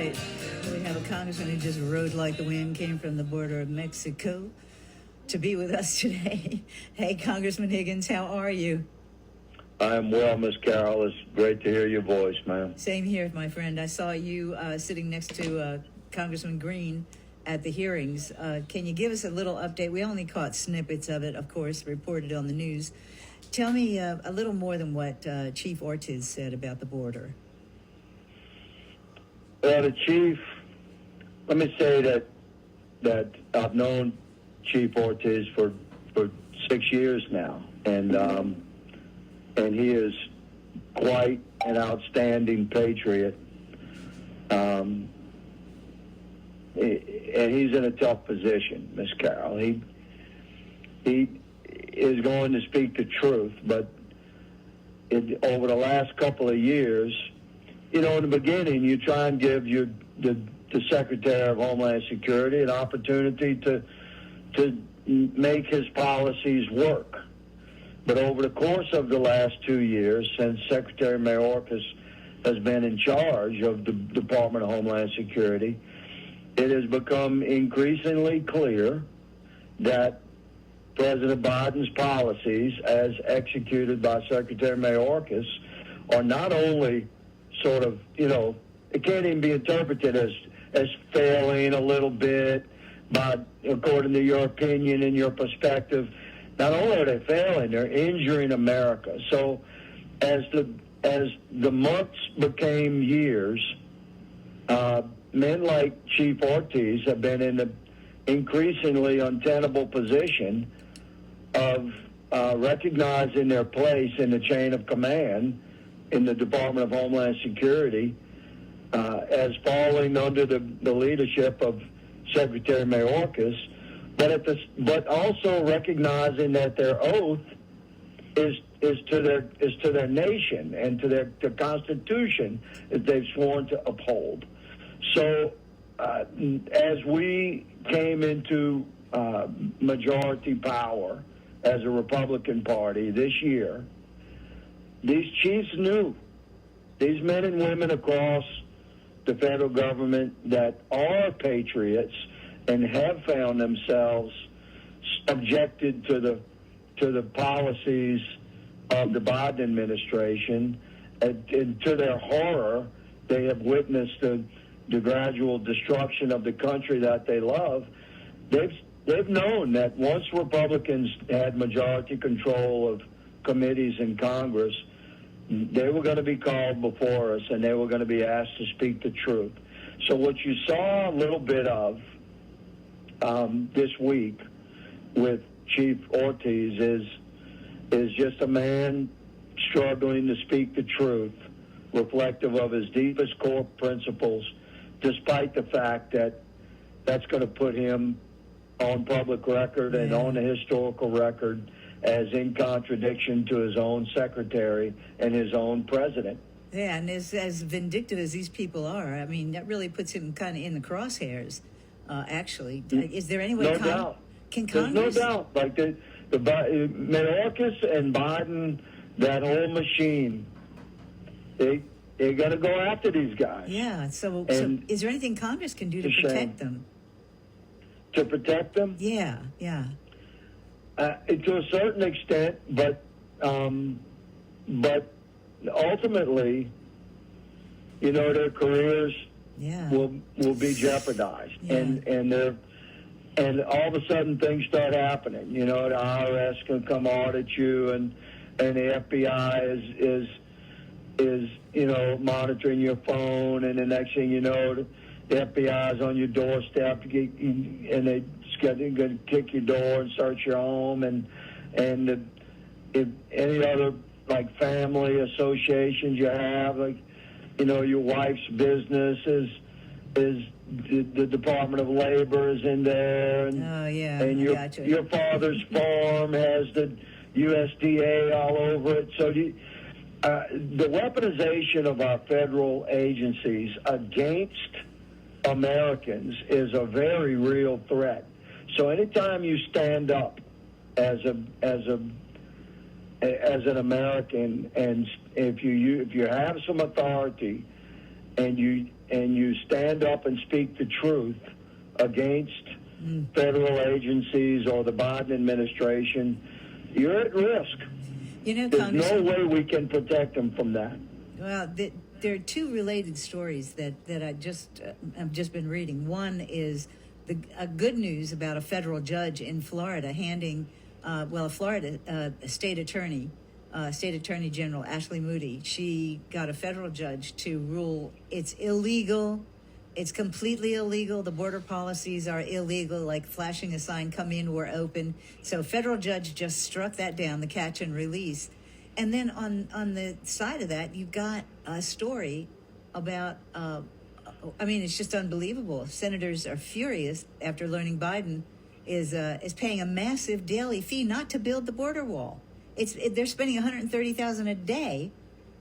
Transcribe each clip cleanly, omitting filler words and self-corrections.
right. We have a congressman who just rode like the wind, came from the border of Mexico to be with us today. Hey, Congressman Higgins, how are you? I'm well, Miss Carol. It's great to hear your voice, ma'am. Same here, my friend. I saw you sitting next to Congressman Green at the hearings. Can you give us a little update? We only caught snippets of it, of course, reported on the news. Tell me a little more than what Chief Ortiz said about the border. Well, the chief, let me say that I've known Chief Ortiz for 6 years now, and he is quite an outstanding patriot. And he's in a tough position, Miss Carol. He is going to speak the truth, but over the last couple of years, in the beginning, you try and give the Secretary of Homeland Security an opportunity to make his policies work. But over the course of the last 2 years, since Secretary Mayorkas has been in charge of the Department of Homeland Security, it has become increasingly clear that President Biden's policies, as executed by Secretary Mayorkas, are not only sort of, it can't even be interpreted as failing a little bit, but according to your opinion and your perspective, not only are they failing, they're injuring America. So as the months became years, men like Chief Ortiz have been in an increasingly untenable position of recognizing their place in the chain of command in the Department of Homeland Security as falling under the leadership of Secretary Mayorkas, but also recognizing that their oath is to their nation and to their Constitution that they've sworn to uphold. So as we came into majority power as a Republican Party this year, these chiefs knew, these men and women across the federal government that are patriots and have found themselves subjected to the policies of the Biden administration, and to their horror, they have witnessed the gradual destruction of the country that they love. They've known that once Republicans had majority control of committees in Congress, they were going to be called before us, and they were going to be asked to speak the truth. So what you saw a little bit of this week with Chief Ortiz is just a man struggling to speak the truth, reflective of his deepest core principles, despite the fact that that's going to put him on public record and on the historical record as in contradiction to his own secretary and his own president. Yeah, and as vindictive as these people are, I mean, that really puts him kind of in the crosshairs, actually. Is there any way... No doubt. Can Congress... There's no doubt. Like the Mayorkas and Biden, that whole machine, they got to go after these guys. Yeah, so is there anything Congress can do to protect them? To protect them? Yeah. To a certain extent, but ultimately, their careers will be jeopardized, and all of a sudden things start happening. The IRS can come audit you, and the FBI is monitoring your phone, and the next thing you know, the FBI is on your doorstep, and they're going to kick your door and search your home, and if any other like family associations you have, like your wife's business is the Department of Labor is in there, and your father's farm has the USDA all over it. So the weaponization of our federal agencies against Americans is a very real threat. So anytime you stand up as an American, and if you have some authority and you stand up and speak the truth against federal agencies or the Biden administration, you're at risk. You know, There's no Congressman, way we can protect them from that. well, there are two related stories that I've just been reading. One is the good news about a federal judge in Florida handing, a Florida state attorney General Ashley Moody. She got a federal judge to rule it's illegal. It's completely illegal. The border policies are illegal, like flashing a sign, come in, we're open. So a federal judge just struck that down, the catch and release. And then on the side of that, you've got a story about, it's just unbelievable. Senators are furious after learning Biden is paying a massive daily fee not to build the border wall. They're spending $130,000 a day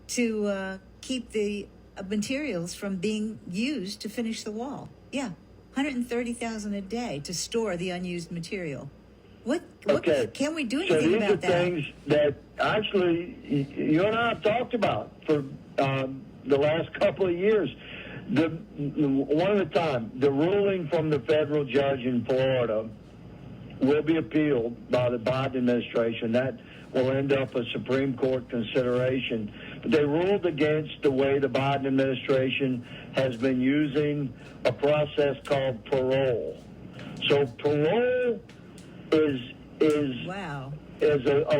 to keep the materials from being used to finish the wall. Yeah, $130,000 a day to store the unused material. What can we do anything about that? So these are things that actually you and I have talked about for the last couple of years. One at a time, the ruling from the federal judge in Florida will be appealed by the Biden administration. That will end up a Supreme Court consideration. But they ruled against the way the Biden administration has been using a process called parole. So parole is a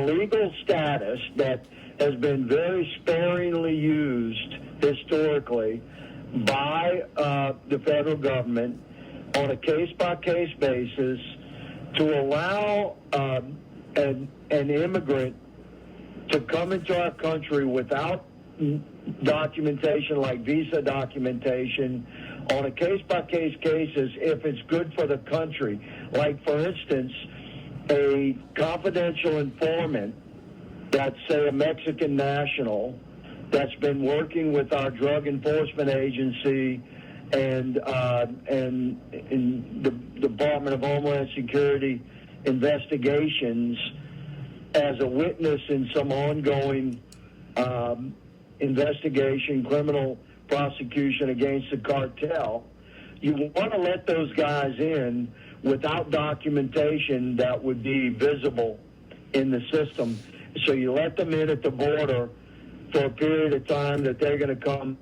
legal status that has been very sparingly used historically by the federal government on a case-by-case basis to allow an immigrant to come into our country without documentation like visa documentation on a case-by-case basis if it's good for the country. Like, for instance, a confidential informant that's, say, a Mexican national that's been working with our drug enforcement agency and the Department of Homeland Security investigations as a witness in some ongoing investigation, criminal prosecution against the cartel. You want to let those guys in without documentation that would be visible in the system. So you let them in at the border for a period of time that they're going to come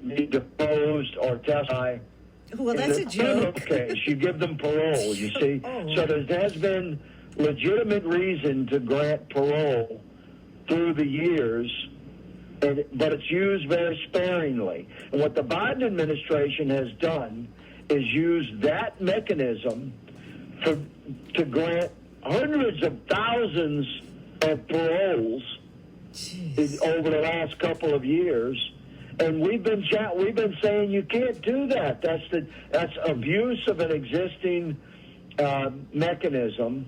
be deposed or testify. Well, that's a joke. Okay, you give them parole, you see. So there has been legitimate reason to grant parole through the years, but it's used very sparingly. And what the Biden administration has done is use that mechanism to grant hundreds of thousands of paroles over the last couple of years. And we've been saying you can't do that. That's abuse of an existing mechanism,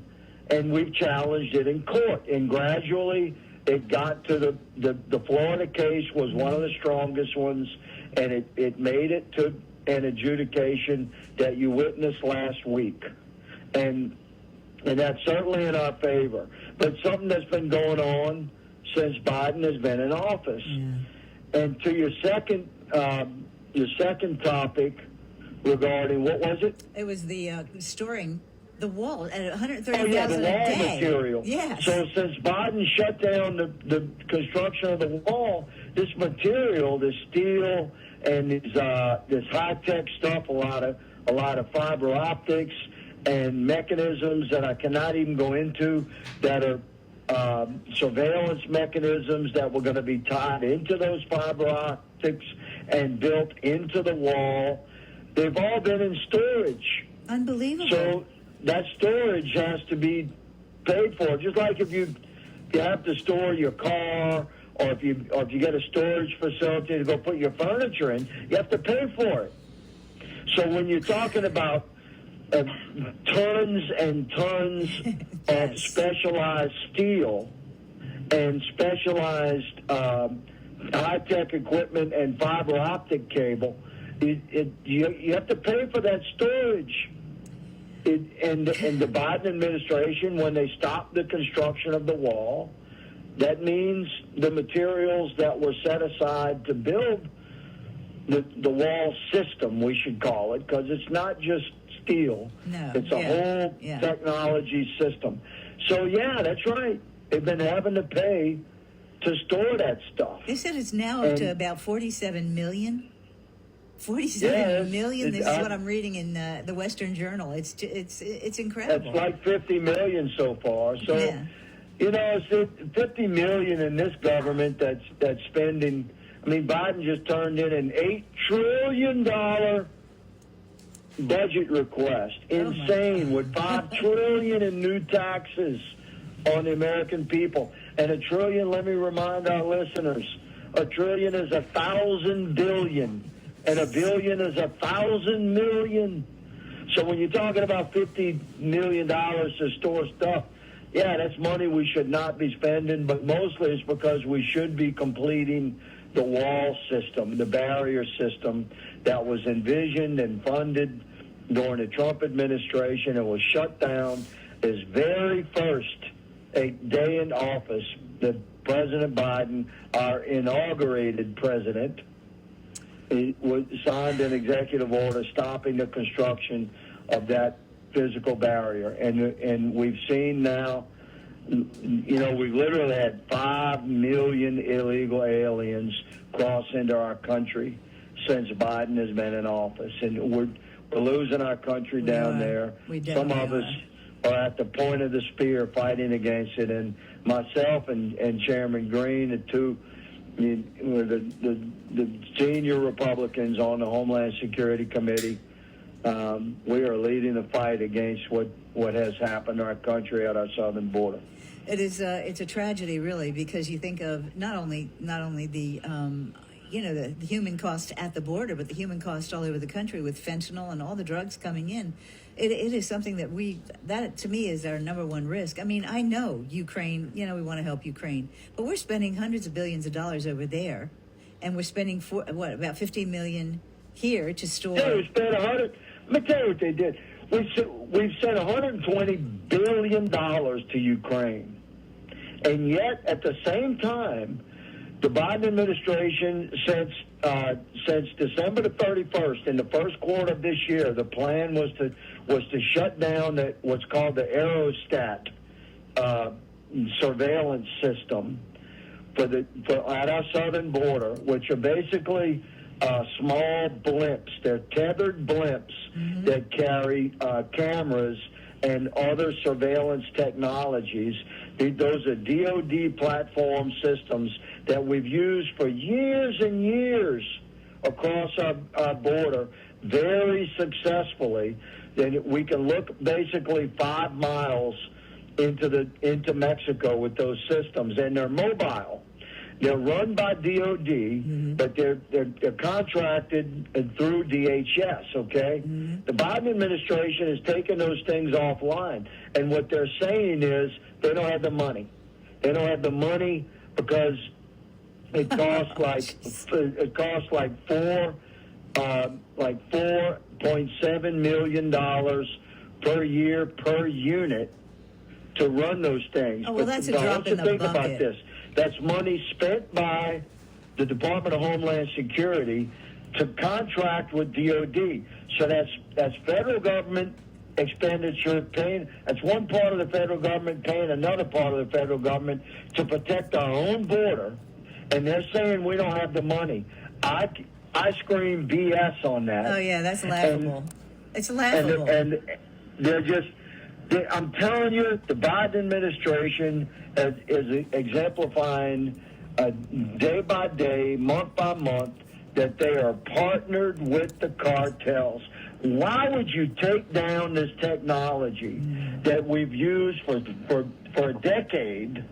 and we've challenged it in court. And gradually, it got to the Florida case was one of the strongest ones, and it made it to an adjudication that you witnessed last week, and that's certainly in our favor. But something that's been going on since Biden has been in office. Yeah. And to your second topic regarding, what was it? It was the storing the wall at $130,000 the wall a day. Material. Yes. So since Biden shut down the construction of the wall, this material, this steel and this high-tech stuff, a lot of fiber optics and mechanisms that I cannot even go into that are surveillance mechanisms that were going to be tied into those fiber optics and built into the wall. They've all been in storage. Unbelievable. So that storage has to be paid for. Just like if you have to store your car, or if you get a storage facility to go put your furniture in, you have to pay for it. So when you're talking about tons and tons of specialized steel and specialized high-tech equipment and fiber optic cable, you have to pay for that storage. And the Biden administration, when they stopped the construction of the wall, that means the materials that were set aside to build the wall system, we should call it, because it's not just steel. No. It's a whole technology system. So, yeah, that's right. They've been having to pay to store that stuff. They said it's now up to about 47 million. 47 million. This is what I'm reading in the Western Journal. It's incredible. It's like 50 million so far. So, you know, it's 50 million in this government that's spending. I mean, Biden just turned in an $8 trillion budget request. Insane, with $5 trillion in new taxes on the American people. And $1 trillion, let me remind our listeners, $1 trillion is 1,000 billion. And $1 billion is 1,000 million. So when you're talking about $50 million to store stuff, yeah, that's money we should not be spending, but mostly it's because we should be completing the wall system, the barrier system that was envisioned and funded during the Trump administration and was shut down his very first day in office. That President Biden, our inaugurated president, signed an executive order stopping the construction of that physical barrier. And we've seen now, you know, we've literally had 5 million illegal aliens cross into our country since Biden has been in office. And we're losing our country down there. Some of us are at the point of the spear fighting against it. And myself and Chairman Green, the two, the senior Republicans on the Homeland Security Committee, we are leading the fight against what has happened to our country at our southern border. It is. It's a tragedy, really, because you think of not only the the human cost at the border, but the human cost all over the country with fentanyl and all the drugs coming in. It is something that to me is our number one risk. I mean, I know Ukraine, we want to help Ukraine, but we're spending hundreds of billions of dollars over there, and we're spending about 50 million here to store. Yeah, we spent 100. Let me tell you what they did. We've sent $120 billion to Ukraine, and yet at the same time, the Biden administration, since December the 31st, in the first quarter of this year, the plan was to shut down what's called the Aerostat surveillance system at our southern border, which are basically small blimps. They're tethered blimps that carry cameras and other surveillance technologies. Those are DoD platform systems that we've used for years and years across our border very successfully. Then we can look basically 5 miles into Mexico with those systems, and they're mobile. They're run by DoD, but they're contracted through DHS. Okay, the Biden administration has taken those things offline, and what they're saying is they don't have the money. They don't have the money because it costs like $4.7 million per year per unit to run those things. Oh, well, that's a drop in the bucket. Think about this. That's money spent by the Department of Homeland Security to contract with DoD. So that's federal government expenditure paying. That's one part of the federal government paying another part of the federal government to protect our own border. And they're saying we don't have the money. I scream BS on that. Oh yeah, that's laughable. It's laughable. And they're just. I'm telling you, the Biden administration is exemplifying day by day, month by month, that they are partnered with the cartels. Why would you take down this technology that we've used for a decade,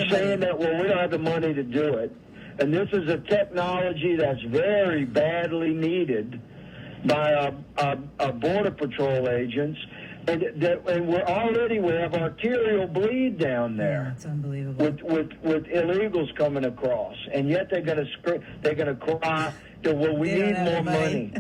saying that, well, we don't have the money to do it? And this is a technology that's very badly needed by our Border Patrol agents. And we have arterial bleed down there. It's unbelievable. With illegals coming across, and yet they're going to cry that, well, we need more money.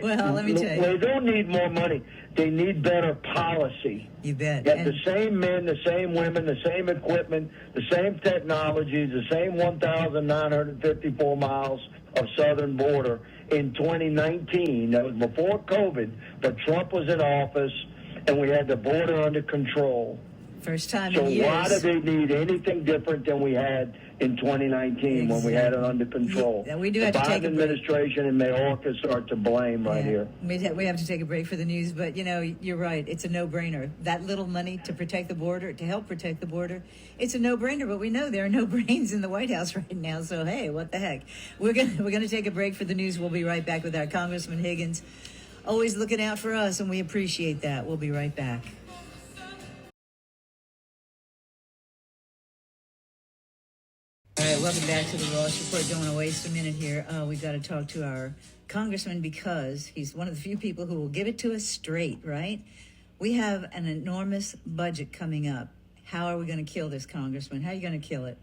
Well, let me tell you, they don't need more money. They need better policy. You bet. That the same men, the same women, the same equipment, the same technologies, the same 1,954 miles of southern border in 2019. That was before COVID, but Trump was in office, and we had the border under control. First time So in years. why do they need anything different than we had in 2019 when we had it under control? Yeah, we do have the to take Biden a break. administration and Mayorkas start to blame right here. We have to take a break for the news, but you're right. It's a no-brainer. That little money to protect the border, to help protect the border, it's a no-brainer. But we know there are no brains in the White House right now. So hey, what the heck? We're gonna take a break for the news. We'll be right back with our Congressman Higgins, always looking out for us, and we appreciate that. We'll be right back. All right, welcome back to the Ross Report. Don't want to waste a minute here. We've got to talk to our congressman because he's one of the few people who will give it to us straight, right? We have an enormous budget coming up. How are we going to kill this, Congressman? How are you going to kill it?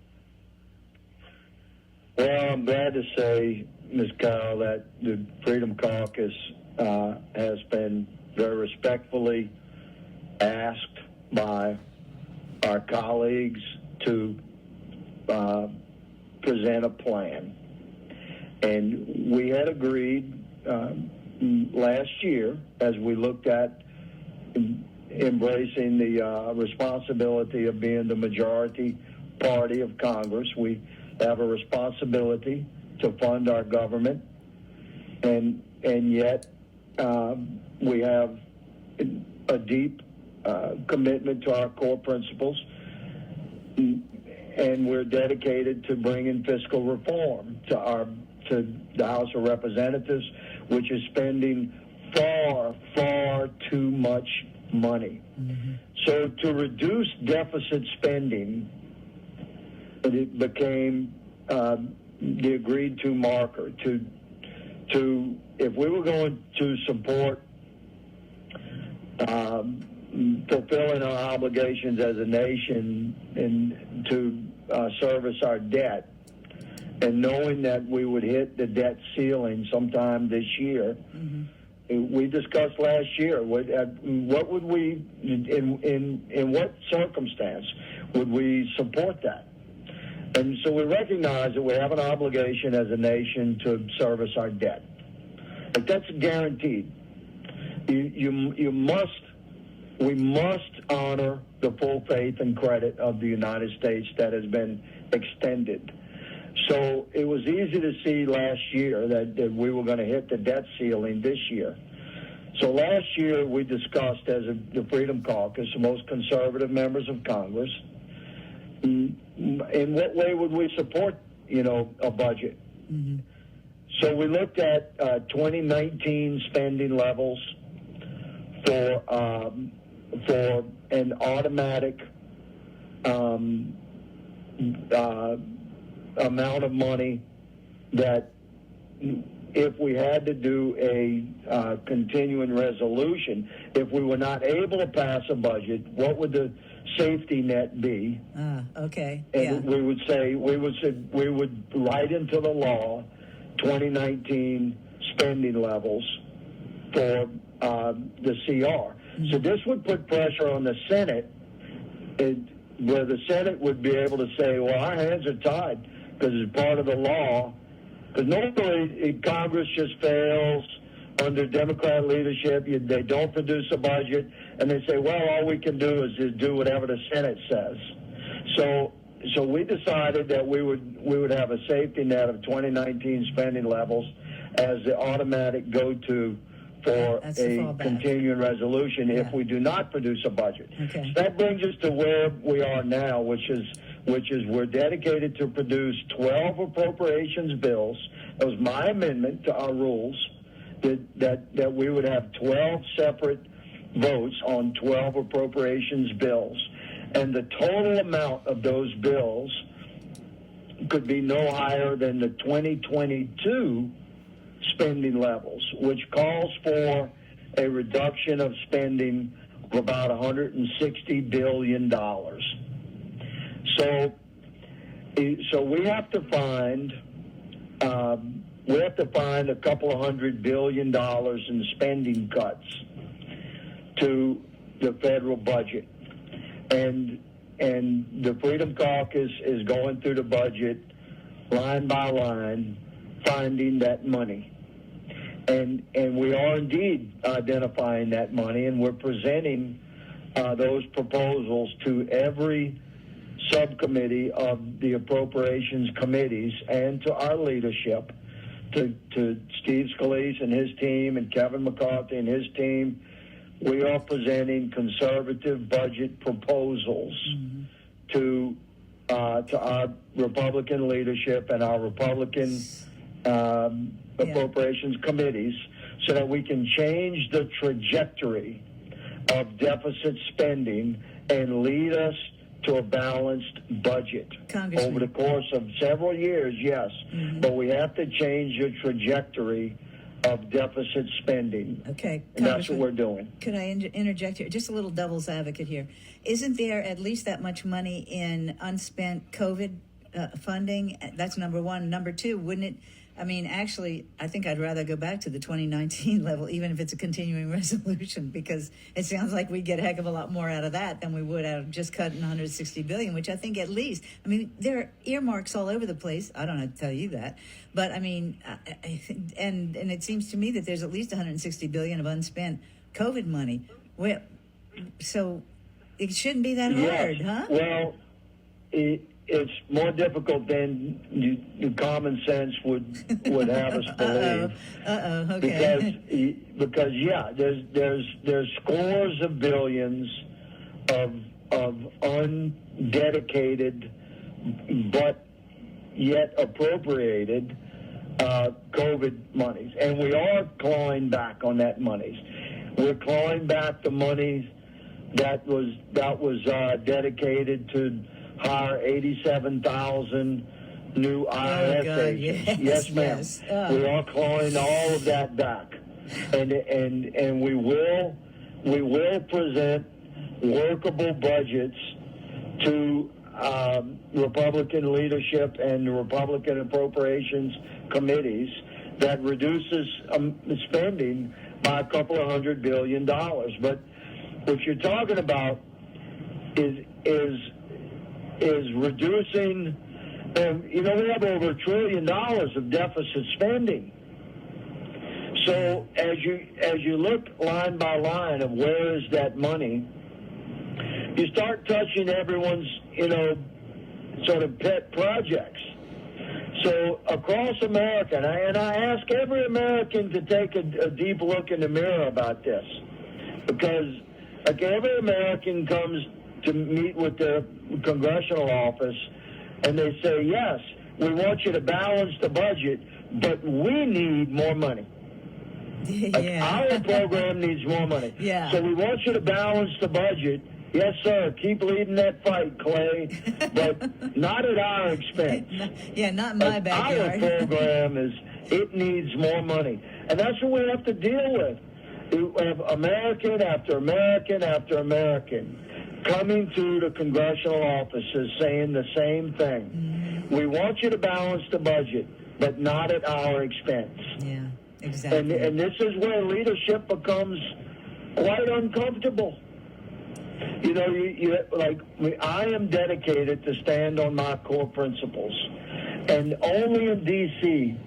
Well, I'm glad to say, Ms. Kyle, that the Freedom Caucus has been very respectfully asked by our colleagues to present a plan. And we had agreed last year, as we looked at embracing the responsibility of being the majority party of Congress, we have a responsibility to fund our government, and yet we have a deep commitment to our core principles, and we're dedicated to bringing fiscal reform to the House of Representatives, which is spending far too much money. Mm-hmm. So to reduce deficit spending, it became the agreed to marker to if we were going to support fulfilling our obligations as a nation and to service our debt, and knowing that we would hit the debt ceiling sometime this year. Mm-hmm. We discussed last year what would we in what circumstance would we support that. And so we recognize that we have an obligation as a nation to service our debt. But that's guaranteed. We must honor the full faith and credit of the United States that has been extended. So it was easy to see last year that we were going to hit the debt ceiling this year. So last year we discussed as the Freedom Caucus, the most conservative members of Congress, in what way would we support, a budget? Mm-hmm. So we looked at 2019 spending levels for an automatic amount of money that if we had to do a continuing resolution, if we were not able to pass a budget, what would the safety net be? Okay. And yeah. we would write into the law 2019 spending levels for the CR. Mm-hmm. So this would put pressure on the Senate, where the Senate would be able to say, well, our hands are tied because it's part of the law. Because normally Congress just fails under Democrat leadership. They don't produce a budget, and they say, well, all we can do is just do whatever the Senate says. So we decided that we would have a safety net of 2019 spending levels as the automatic go-to for a continuing resolution if we do not produce a budget. Okay. So that brings us to where we are now, which is we're dedicated to produce 12 appropriations bills. That was my amendment to our rules, that we would have 12 separate votes on 12 appropriations bills. And the total amount of those bills could be no higher than the 2022 spending levels, which calls for a reduction of spending of about $160 billion. So we have to find a couple of $100 billion in spending cuts to the federal budget, and the Freedom Caucus is going through the budget line by line finding that money. And we are indeed identifying that money, and we're presenting those proposals to every subcommittee of the appropriations committees and to our leadership, to Steve Scalise and his team and Kevin McCarthy and his team. We are presenting conservative budget proposals to our Republican leadership and our Republican appropriations committees, so that we can change the trajectory of deficit spending and lead us to a balanced budget over the course of several years, yes. But we have to change the trajectory of deficit spending. Okay, and that's what we're doing. Could I interject here? Just a little devil's advocate here. Isn't there at least that much money in unspent COVID funding? That's number one. Number two, wouldn't it? I mean, actually, I think I'd rather go back to the 2019 level, even if it's a continuing resolution, because it sounds like we'd get a heck of a lot more out of that than we would out of just cutting 160 billion, which I think at least, I mean, there are earmarks all over the place. I don't have to tell you that. But I mean, and it seems to me that there's at least 160 billion of unspent COVID money. Well, so it shouldn't be that hard, huh? Well, it's more difficult than the common sense would have us believe. Okay. Because yeah, there's scores of billions of undedicated but yet appropriated COVID monies, and we are clawing back on that monies. We're clawing back the monies that was dedicated to hire 87,000 new IRS agents. Yes, ma'am. Yes. We are clawing all of that back, and we will present workable budgets to Republican leadership and the Republican appropriations committees that reduces spending by a couple of $100 billion. But what you're talking about is reducing, we have over $1 trillion of deficit spending. So as you look line by line of where is that money, you start touching everyone's, sort of pet projects. So across America, and I ask every American to take a deep look in the mirror about this, because every American comes to meet with their congressional office, and they say, yes, we want you to balance the budget, but we need more money. Our program needs more money. Yeah. So we want you to balance the budget. Yes, sir. Keep leading that fight, Clay, but not at our expense. Not in my backyard. Our program it needs more money, and that's what we have to deal with. We have American after American after American coming through the congressional offices saying the same thing. We want you to balance the budget, but not at our expense. Yeah, exactly. And this is where leadership becomes quite uncomfortable. I am dedicated to stand on my core principles, and only in D.C.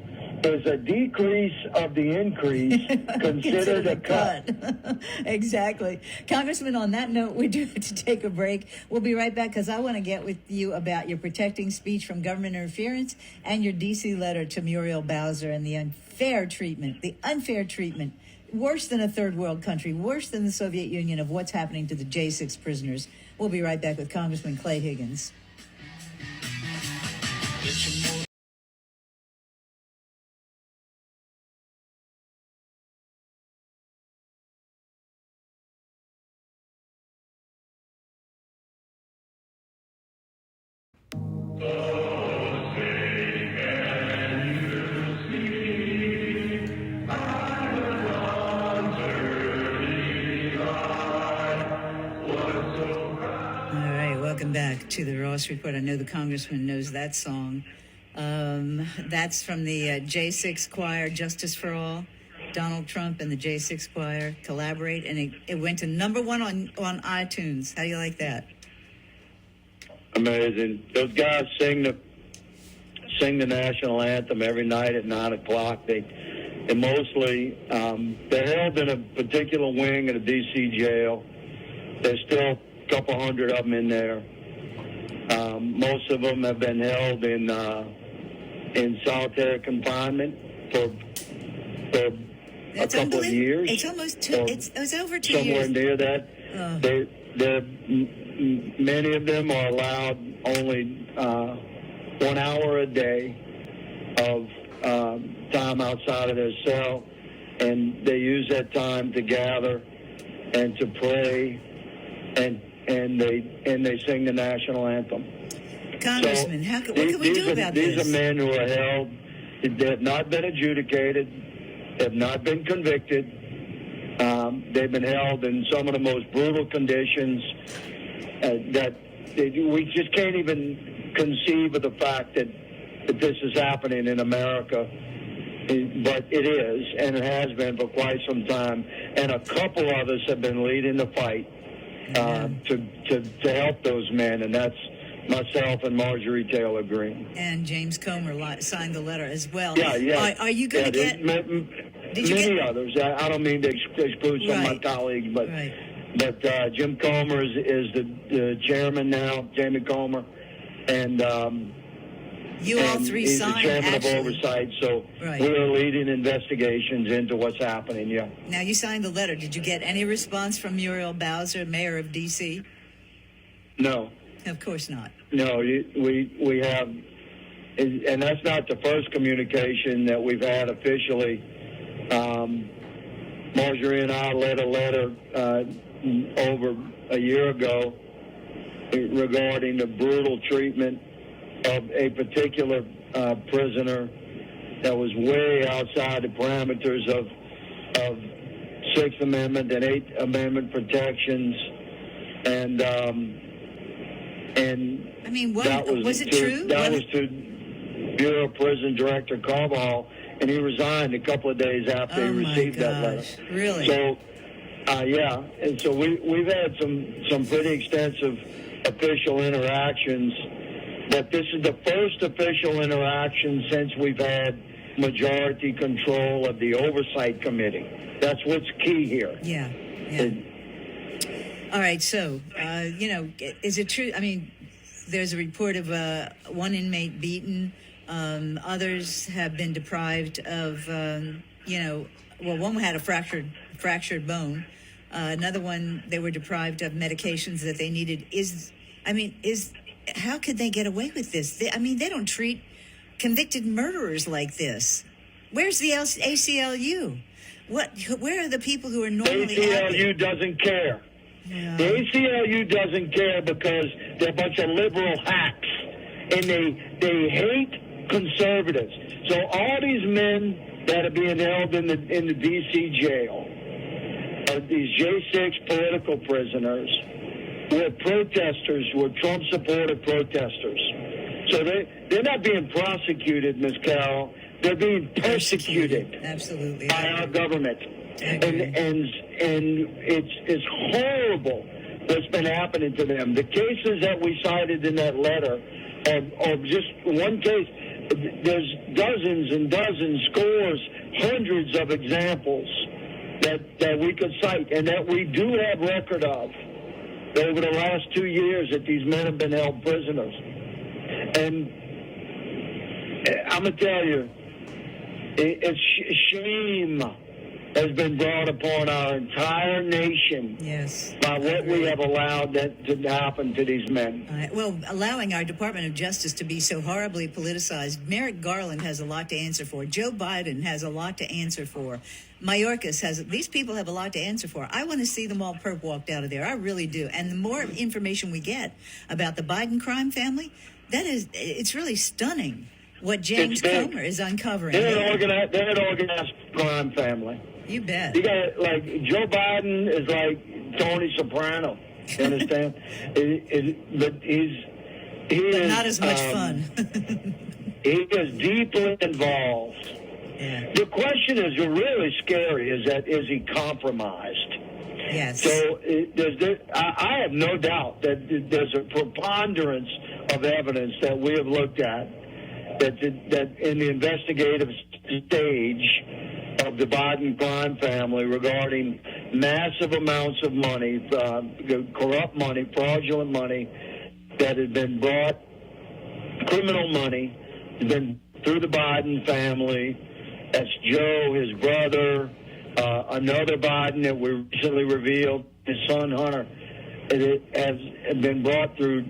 is a decrease of the increase considered a cut. Exactly. Congressman, on that note, we do have to take a break. We'll be right back, because I want to get with you about your protecting speech from government interference and your D.C. letter to Muriel Bowser and the unfair treatment, worse than a third world country, worse than the Soviet Union, of what's happening to the J6 prisoners. We'll be right back with Congressman Clay Higgins. Welcome back to the Ross Report. I know the Congressman knows that song. That's from the J6 Choir, Justice for All. Donald Trump and the J6 Choir collaborate, and it went to number one on iTunes. How do you like that? Amazing. Those guys sing sing the national anthem every night at 9 o'clock. They mostly, they're held in a particular wing at a D.C. jail. There's still a couple hundred of them in there. Most of them have been held in solitary confinement for a couple of years. It's almost two. It was over 2 years. Somewhere near that. Many of them are allowed only 1 hour a day of time outside of their cell, and they use that time to gather and to pray, and they sing the national anthem. Congressman, what can we do about this? These are men who are held. They have not been adjudicated, have not been convicted. They've been held in some of the most brutal conditions we just can't even conceive of the fact that this is happening in America. But it is, and it has been for quite some time. And a couple of us have been leading the fight to help those men, and that's myself and Marjorie Taylor Greene. And James Comer signed the letter as well. Yeah. Are you going to get... Many others. I don't mean to exclude some of my colleagues, but Jim Comer is the chairman now, Jamie Comer, and you all three he's signed, the chairman actually. of oversight. So we are leading investigations into what's happening. Yeah. Now you signed the letter. Did you get any response from Muriel Bowser, mayor of D.C.? No. Of course not. No, we have, and that's not the first communication that we've had officially. Marjorie and I led a letter over a year ago regarding the brutal treatment of a particular prisoner that was way outside the parameters of Sixth Amendment and Eighth Amendment protections, and I mean, was it true? That was to Bureau of Prison Director Carvajal, and he resigned a couple of days after he received that letter. Really? So, and so we've had some pretty extensive official interactions, but this is the first official interaction since we've had majority control of the Oversight Committee. That's what's key here. Yeah. All right, so, is it true? I mean, there's a report of one inmate beaten. Others have been deprived of, one had a fractured bone. Another one, they were deprived of medications that they needed. How could they get away with this? They don't treat convicted murderers like this. Where's the ACLU? Where are the people who are normally The ACLU doesn't care. Yeah. The ACLU doesn't care because they're a bunch of liberal hacks, and they hate conservatives. So all these men that are being held in the D.C. jail are these J6 political prisoners. We're protesters. We're Trump-supported protesters. So they're not being prosecuted, Ms. Carroll. They're being persecuted. Absolutely. By our government. And it's horrible what's been happening to them. The cases that we cited in that letter are just one case. There's dozens and dozens, scores, hundreds of examples that we could cite and that we do have record of over the last 2 years that these men have been held prisoners. And I'm going to tell you, shame has been brought upon our entire nation by what we have allowed that to happen to these men. Allowing our Department of Justice to be so horribly politicized. Merrick Garland has a lot to answer for. Joe Biden has a lot to answer for. Mayorkas these people have a lot to answer for. I want to see them all perp walked out of there. I really do. And the more information we get about the Biden crime family, it's really stunning what James Comer is uncovering. They're an organized crime family. You bet. You got Joe Biden is like Tony Soprano. You understand? But he is not as much fun. He is deeply involved. Yeah. The question is really scary. Is he compromised? Yes. So I have no doubt that there's a preponderance of evidence that we have looked at that in the investigative stage of the Biden crime family regarding massive amounts of money, corrupt money, fraudulent money that had been brought, criminal money, has been through the Biden family. That's Joe, his brother, another Biden that we recently revealed, his son Hunter. It has been brought through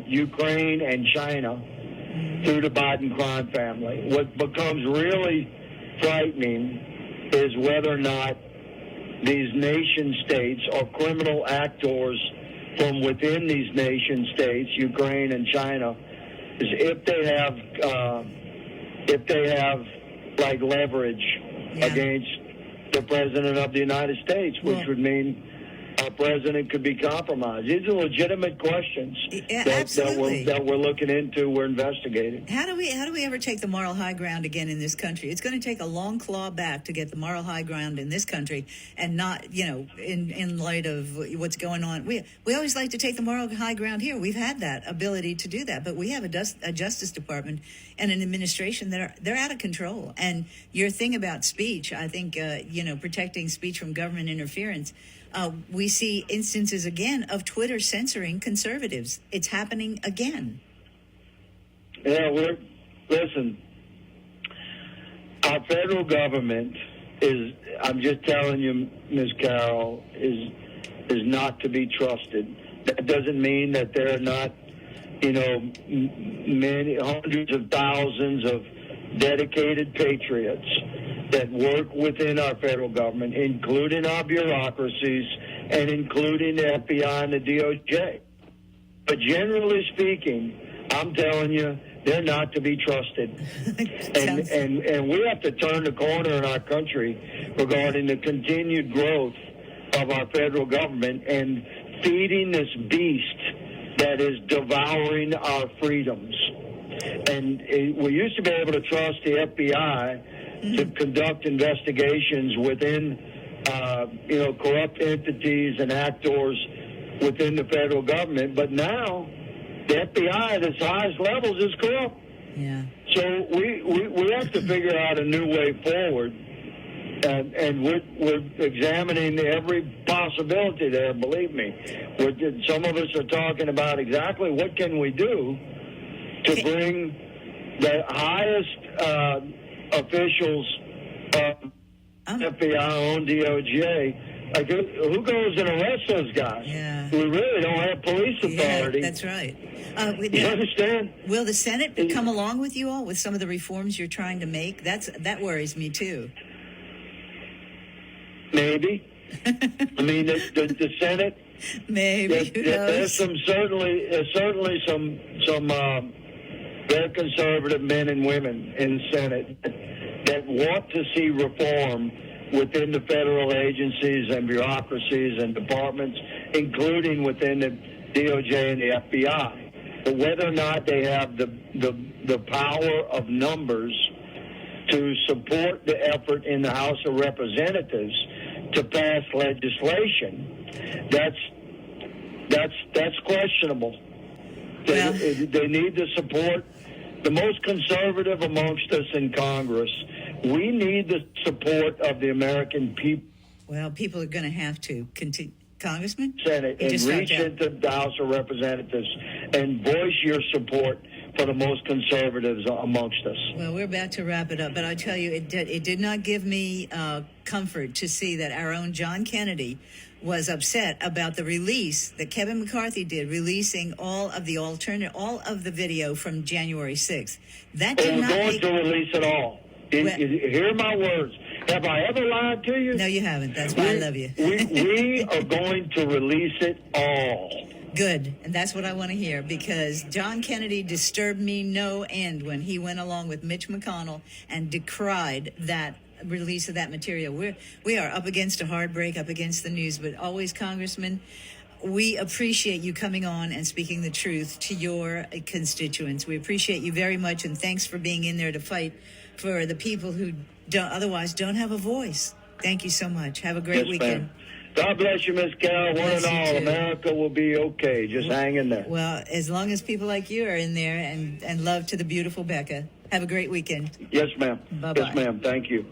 Ukraine and China through the Biden crime family. What becomes really frightening is whether or not these nation states or criminal actors from within these nation states, Ukraine and China, is if they have like leverage against the president of the United States, which would mean our president could be compromised. These are legitimate questions that we're looking into, we're investigating. How do we ever take the moral high ground again in this country? It's going to take a long claw back to get the moral high ground in this country, and not, in light of what's going on. We always like to take the moral high ground here. We've had that ability to do that, but we have a Justice Department and an administration that they're out of control. And your thing about speech, I think, protecting speech from government interference. We see instances again of Twitter censoring conservatives. It's happening again. Yeah, listen, our federal government is, I'm just telling you, Ms. Carroll, is not to be trusted. That doesn't mean that there are not, many hundreds of thousands of dedicated patriots that work within our federal government, including our bureaucracies and including the FBI and the DOJ. But generally speaking, I'm telling you, they're not to be trusted. and we have to turn the corner in our country regarding the continued growth of our federal government and feeding this beast that is devouring our freedoms. And we used to be able to trust the FBI to conduct investigations within, corrupt entities and actors within the federal government. But now, the FBI at its highest levels is corrupt. Yeah. So we have to figure out a new way forward. And we're examining every possibility there, believe me. Some of us are talking about exactly what can we do to bring the highest officials of FBI on DOJ. Like, who goes and arrests those guys? Yeah. We really don't have police authority. Yeah, that's right. You understand? Will the Senate come along with you all with some of the reforms you're trying to make? That worries me too. Maybe. I mean, the Senate. Maybe. There's certainly some very conservative men and women in the Senate that want to see reform within the federal agencies and bureaucracies and departments, including within the DOJ and the FBI. But whether or not they have the power of numbers to support the effort in the House of Representatives to pass legislation, that's questionable. They need the support. The most conservative amongst us in Congress, we need the support of the American people. Well, people are going to have to continue. Congressman? Senate, and reach into the House of Representatives and voice your support for the most conservatives amongst us. Well, we're about to wrap it up, but I tell you, it did not give me comfort to see that our own John Kennedy was upset about the release that Kevin McCarthy did, releasing all of the video from January 6th. That did not going to release it all. Hear my words. Have I ever lied to you? No, you haven't. That's why I love you. we are going to release it all. Good. And that's what I want to hear, because John Kennedy disturbed me no end when he went along with Mitch McConnell and decried that release of that material. We are up against a hard break, up against the news, but always, Congressman, we appreciate you coming on and speaking the truth to your constituents. We appreciate you very much, and thanks for being in there to fight for the people who otherwise don't have a voice. Thank you so much. Have a great weekend. Ma'am. God bless you, Miss Carol. One Bless and you, all, too. America will be okay. Just hang in there. Well, as long as people like you are in there, and love to the beautiful Becca. Have a great weekend. Yes, ma'am. Bye-bye. Yes, ma'am. Thank you.